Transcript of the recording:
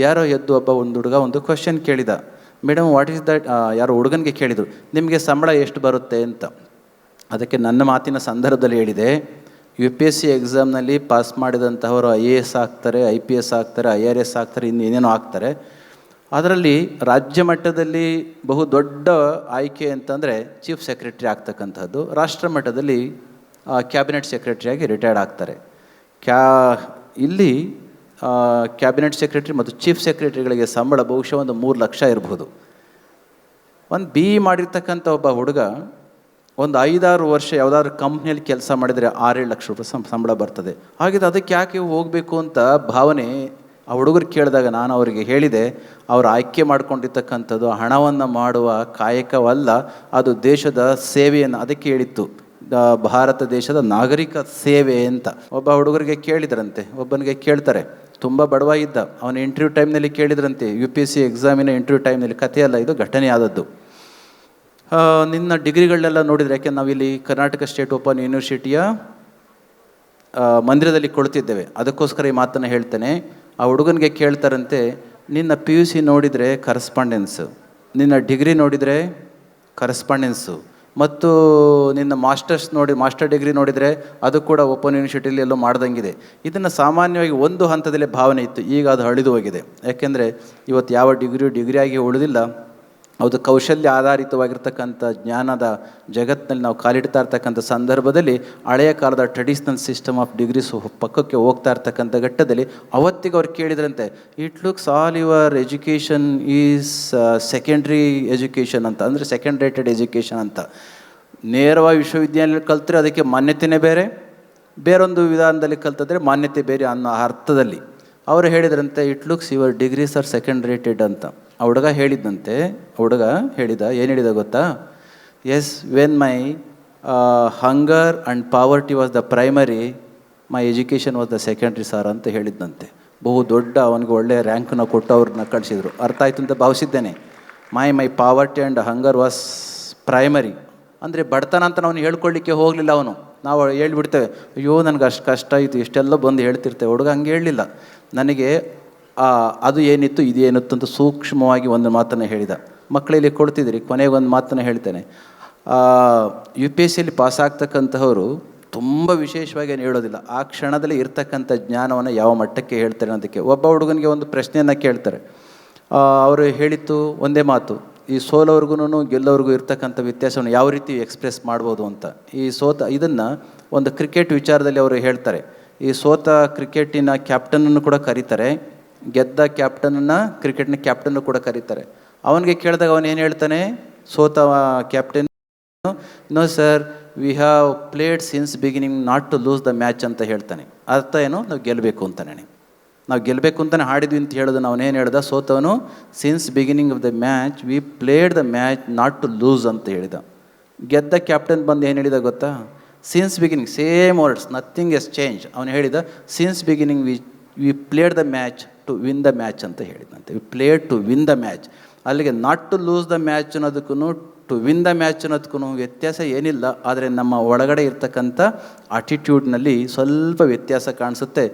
ಯಾರೋ ಎದ್ದು ಒಂದು ಹುಡುಗ ಒಂದು ಕ್ವಶನ್ ಕೇಳಿದ, ಮೇಡಮ್ ವಾಟ್ ಈಸ್ ದಟ್, ಯಾರೋ ಹುಡುಗನಿಗೆ ಕೇಳಿದರು, ನಿಮಗೆ ಸಂಬಳ ಎಷ್ಟು ಬರುತ್ತೆ ಅಂತ. ಅದಕ್ಕೆ ನನ್ನ ಮಾತಿನ ಸಂದರ್ಭದಲ್ಲಿ ಹೇಳಿದೆ, UPSC ಎಕ್ಸಾಮ್ನಲ್ಲಿ ಪಾಸ್ ಮಾಡಿದಂಥವರು IAS ಆಗ್ತಾರೆ, IPS ಆಗ್ತಾರೆ, IRS ಆಗ್ತಾರೆ, ಇನ್ನೇನೇನೋ ಆಗ್ತಾರೆ. ಅದರಲ್ಲಿ ರಾಜ್ಯ ಮಟ್ಟದಲ್ಲಿ ಬಹು ದೊಡ್ಡ ಆಯ್ಕೆ ಅಂತಂದರೆ ಚೀಫ್ ಸೆಕ್ರೆಟರಿ ಆಗ್ತಕ್ಕಂಥದ್ದು. ರಾಷ್ಟ್ರ ಮಟ್ಟದಲ್ಲಿ ಕ್ಯಾಬಿನೆಟ್ ಸೆಕ್ರೆಟರಿಯಾಗಿ ರಿಟೈರ್ಡ್ ಆಗ್ತಾರೆ. ಇಲ್ಲಿ ಕ್ಯಾಬಿನೆಟ್ ಸೆಕ್ರೆಟರಿ ಮತ್ತು ಚೀಫ್ ಸೆಕ್ರೆಟರಿಗಳಿಗೆ ಸಂಬಳ ಬಹುಶಃ ಒಂದು 3 ಲಕ್ಷ ಇರಬಹುದು. ಒಂದು BE ಮಾಡಿರ್ತಕ್ಕಂಥ ಒಬ್ಬ ಹುಡುಗ ಒಂದು 5-6 ವರ್ಷ ಯಾವುದಾದ್ರು ಕಂಪ್ನಿಯಲ್ಲಿ ಕೆಲಸ ಮಾಡಿದರೆ 6-7 ಲಕ್ಷ ರೂಪಾಯಿ ಸಂಬಳ ಬರ್ತದೆ. ಹಾಗಿದ್ರೆ ಅದಕ್ಕೆ ಯಾಕೆ ಹೋಗಬೇಕು ಅಂತ ಭಾವನೆ ಆ ಹುಡುಗರು ಕೇಳಿದಾಗ ನಾನು ಅವರಿಗೆ ಹೇಳಿದೆ, ಅವರು ಆಯ್ಕೆ ಮಾಡ್ಕೊಂಡಿರ್ತಕ್ಕಂಥದ್ದು ಹಣವನ್ನು ಮಾಡುವ ಕಾಯಕವಲ್ಲ, ಅದು ದೇಶದ ಸೇವೆಯನ್ನು. ಅದಕ್ಕೆ ಹೇಳಿತ್ತು ಭಾರತ ದೇಶದ ನಾಗರಿಕ ಸೇವೆ ಅಂತ. ಒಬ್ಬ ಹುಡುಗರಿಗೆ ಕೇಳಿದ್ರಂತೆ, ಒಬ್ಬನಿಗೆ ಕೇಳ್ತಾರೆ, ತುಂಬ ಬಡವ ಇದ್ದ, ಅವನ ಇಂಟರ್ವ್ಯೂ ಟೈಮ್ನಲ್ಲಿ ಕೇಳಿದ್ರಂತೆ, UPSC ಎಕ್ಸಾಮಿನ ಇಂಟರ್ವ್ಯೂ ಟೈಮ್ನಲ್ಲಿ, ಕಥೆಯಲ್ಲ ಇದು, ಘಟನೆ ಆದದ್ದು. ನಿನ್ನ ಡಿಗ್ರಿಗಳನ್ನೆಲ್ಲ ನೋಡಿದರೆ, ಯಾಕೆ ನಾವಿಲ್ಲಿ ಕರ್ನಾಟಕ ಸ್ಟೇಟ್ ಓಪನ್ ಯೂನಿವರ್ಸಿಟಿಯ ಮಂದಿರದಲ್ಲಿ ಕೊಳ್ತಿದ್ದೇವೆ, ಅದಕ್ಕೋಸ್ಕರ ಈ ಮಾತನ್ನು ಹೇಳ್ತೇನೆ. ಆ ಹುಡುಗನಿಗೆ ಕೇಳ್ತಾರಂತೆ, ನಿನ್ನ PUC ನೋಡಿದರೆ ಕರೆಸ್ಪಾಂಡೆನ್ಸು, ನಿನ್ನ ಡಿಗ್ರಿ ನೋಡಿದರೆ ಕರೆಸ್ಪಾಂಡೆನ್ಸು, ಮತ್ತು ನಿನ್ನ ಮಾಸ್ಟರ್ ಡಿಗ್ರಿ ನೋಡಿದರೆ ಅದು ಕೂಡ ಓಪನ್ ಯೂನಿವರ್ಸಿಟಿಯಲ್ಲಿ ಎಲ್ಲೋ ಮಾಡ್ದಂಗಿದೆ. ಇದನ್ನು ಸಾಮಾನ್ಯವಾಗಿ ಒಂದು ಹಂತದಲ್ಲೇ ಭಾವನೆ ಇತ್ತು, ಈಗ ಅದು ಅಳಿದು ಹೋಗಿದೆ. ಯಾಕೆಂದರೆ ಇವತ್ತು ಯಾವ ಡಿಗ್ರಿಯಾಗಿ ಉಳಿದಿಲ್ಲ, ಅದು ಕೌಶಲ್ಯ ಆಧಾರಿತವಾಗಿರ್ತಕ್ಕಂಥ ಜ್ಞಾನದ ಜಗತ್ತಿನಲ್ಲಿ ನಾವು ಕಾಲಿಡ್ತಾ ಇರ್ತಕ್ಕಂಥ ಸಂದರ್ಭದಲ್ಲಿ ಹಳೆಯ ಕಾಲದ ಟ್ರೆಡಿಷ್ನಲ್ ಸಿಸ್ಟಮ್ ಆಫ್ ಡಿಗ್ರೀಸ್ ಪಕ್ಕಕ್ಕೆ ಹೋಗ್ತಾ ಇರ್ತಕ್ಕಂಥ ಘಟ್ಟದಲ್ಲಿ ಅವತ್ತಿಗೆ ಅವ್ರು ಕೇಳಿದ್ರಂತೆ, it looks all your education is secondary education ಅಂತ, ಅಂದರೆ ಸೆಕೆಂಡ್ ರೇಟೆಡ್ ಎಜುಕೇಷನ್ ಅಂತ. ನೇರವಾಗಿ ವಿಶ್ವವಿದ್ಯಾಲಯ ಕಲ್ತರೆ ಅದಕ್ಕೆ ಮಾನ್ಯತೆಯೇ ಬೇರೆ, ಬೇರೊಂದು ವಿಧಾನದಲ್ಲಿ ಕಲ್ತಿದ್ರೆ ಮಾನ್ಯತೆ ಬೇರೆ ಅನ್ನೋ ಅರ್ಥದಲ್ಲಿ ಅವರು ಹೇಳಿದ್ರಂತೆ, it looks your degrees are second rated ಅಂತ. ಆ ಹುಡುಗ ಹೇಳಿದ್ದಂತೆ, ಏನು ಹೇಳಿದ ಗೊತ್ತಾ, yes when my hunger and poverty was the primary, my education was the secondary sir ಅಂತ ಹೇಳಿದ್ದಂತೆ. ಬಹು ದೊಡ್ಡ ಅವನಿಗೆ ಒಳ್ಳೆಯ ರ್ಯಾಂಕನ್ನು ಕೊಟ್ಟು ಅವ್ರನ್ನ ಕಳಿಸಿದರು. ಅರ್ಥ ಆಯಿತು ಅಂತ ಭಾವಿಸಿದ್ದೇನೆ. My poverty and hunger was primary ಅಂದರೆ ಬಡತನ ಅಂತ ನಾವು ಹೇಳ್ಕೊಳ್ಳಿಕ್ಕೆ ಹೋಗಲಿಲ್ಲ ಅವನು. ನಾವು ಹೇಳ್ಬಿಡ್ತೇವೆ, ಅಯ್ಯೋ ನನಗೆ ಅಷ್ಟು ಕಷ್ಟ ಆಯಿತು, ಇಷ್ಟೆಲ್ಲ ಬಂದು ಹೇಳ್ತಿರ್ತೇವೆ. ಹುಡುಗ ಹಂಗೆ ಹೇಳಲಿಲ್ಲ, ನನಗೆ ಅದು ಏನಿತ್ತು ಇದು ಏನಿತ್ತು ಅಂತ ಸೂಕ್ಷ್ಮವಾಗಿ ಒಂದು ಮಾತನ್ನು ಹೇಳಿದ. ಮಕ್ಕಳಲ್ಲಿ ಕೊಡ್ತಿದ್ರಿ, ಕೊನೆಗೆ ಒಂದು ಮಾತನ್ನು ಹೇಳ್ತೇನೆ. UPSCಯಲ್ಲಿ ಪಾಸ್ ಆಗ್ತಕ್ಕಂಥವರು ತುಂಬ ವಿಶೇಷವಾಗಿ ಏನು ಹೇಳೋದಿಲ್ಲ, ಆ ಕ್ಷಣದಲ್ಲಿ ಇರ್ತಕ್ಕಂಥ ಜ್ಞಾನವನ್ನು ಯಾವ ಮಟ್ಟಕ್ಕೆ ಹೇಳ್ತಾರೆ ಅನ್ನೋದಕ್ಕೆ. ಒಬ್ಬ ಹುಡುಗನಿಗೆ ಒಂದು ಪ್ರಶ್ನೆಯನ್ನು ಕೇಳ್ತಾರೆ, ಅವರು ಹೇಳಿತ್ತು ಒಂದೇ ಮಾತು, ಈ ಸೋಲೋರ್ಗು ಗೆಲ್ಲೋರ್ಗೂ ಇರ್ತಕ್ಕಂಥ ವ್ಯತ್ಯಾಸವನ್ನು ಯಾವ ರೀತಿ ಎಕ್ಸ್ಪ್ರೆಸ್ ಮಾಡ್ಬೋದು ಅಂತ. ಇದನ್ನು ಒಂದು ಕ್ರಿಕೆಟ್ ವಿಚಾರದಲ್ಲಿ ಅವರು ಹೇಳ್ತಾರೆ. ಈ ಸೋತ ಕ್ರಿಕೆಟಿನ ಕ್ಯಾಪ್ಟನನ್ನು ಕೂಡ ಕರೀತಾರೆ, ಗೆದ್ದ ಕ್ಯಾಪ್ಟನನ್ನು ಕ್ರಿಕೆಟ್ನ ಕ್ಯಾಪ್ಟನ್ನು ಕೂಡ ಕರೀತಾರೆ. ಅವನಿಗೆ ಕೇಳಿದಾಗ ಅವನು ಏನು ಹೇಳ್ತಾನೆ, ಸೋತ captain, no sir we have played since beginning not to lose the match ಅಂತ ಹೇಳ್ತಾನೆ. ಅರ್ಥ ಏನು, ನಾವು ಗೆಲ್ಲಬೇಕು ಅಂತಾನೆ, ನಾವು ಗೆಲ್ಲಬೇಕು ಅಂತಲೇ ಆಡಿದ್ವಿ ಅಂತ ಹೇಳೋದು. ಅವನೇನು ಹೇಳ್ದ, ಸೋತವನು since beginning of the match we played the match not to lose ಅಂತ ಹೇಳಿದ. ಗೆದ್ದ ಕ್ಯಾಪ್ಟನ್ ಬಂದು ಏನು ಹೇಳಿದ ಗೊತ್ತಾ, since beginning, same words, nothing is change. ಅವನು ಹೇಳಿದ, since beginning we played the match to win the match ಅಂತ ಹೇಳಿದಂತೆ. We played to win the match. ಅಲ್ಲಿಗೆ not to lose the match ಅನ್ನೋದಕ್ಕೂ ಟು ವಿನ್ ದ ಮ್ಯಾಚ್ ಅನ್ನೋದಕ್ಕೂ ವ್ಯತ್ಯಾಸ ಏನಿಲ್ಲ. ಆದರೆ ನಮ್ಮ ಒಳಗಡೆ ಇರ್ತಕ್ಕಂಥ ಆಟಿಟ್ಯೂಡ್ನಲ್ಲಿ ಸ್ವಲ್ಪ ವ್ಯತ್ಯಾಸ ಕಾಣಿಸುತ್ತೆ.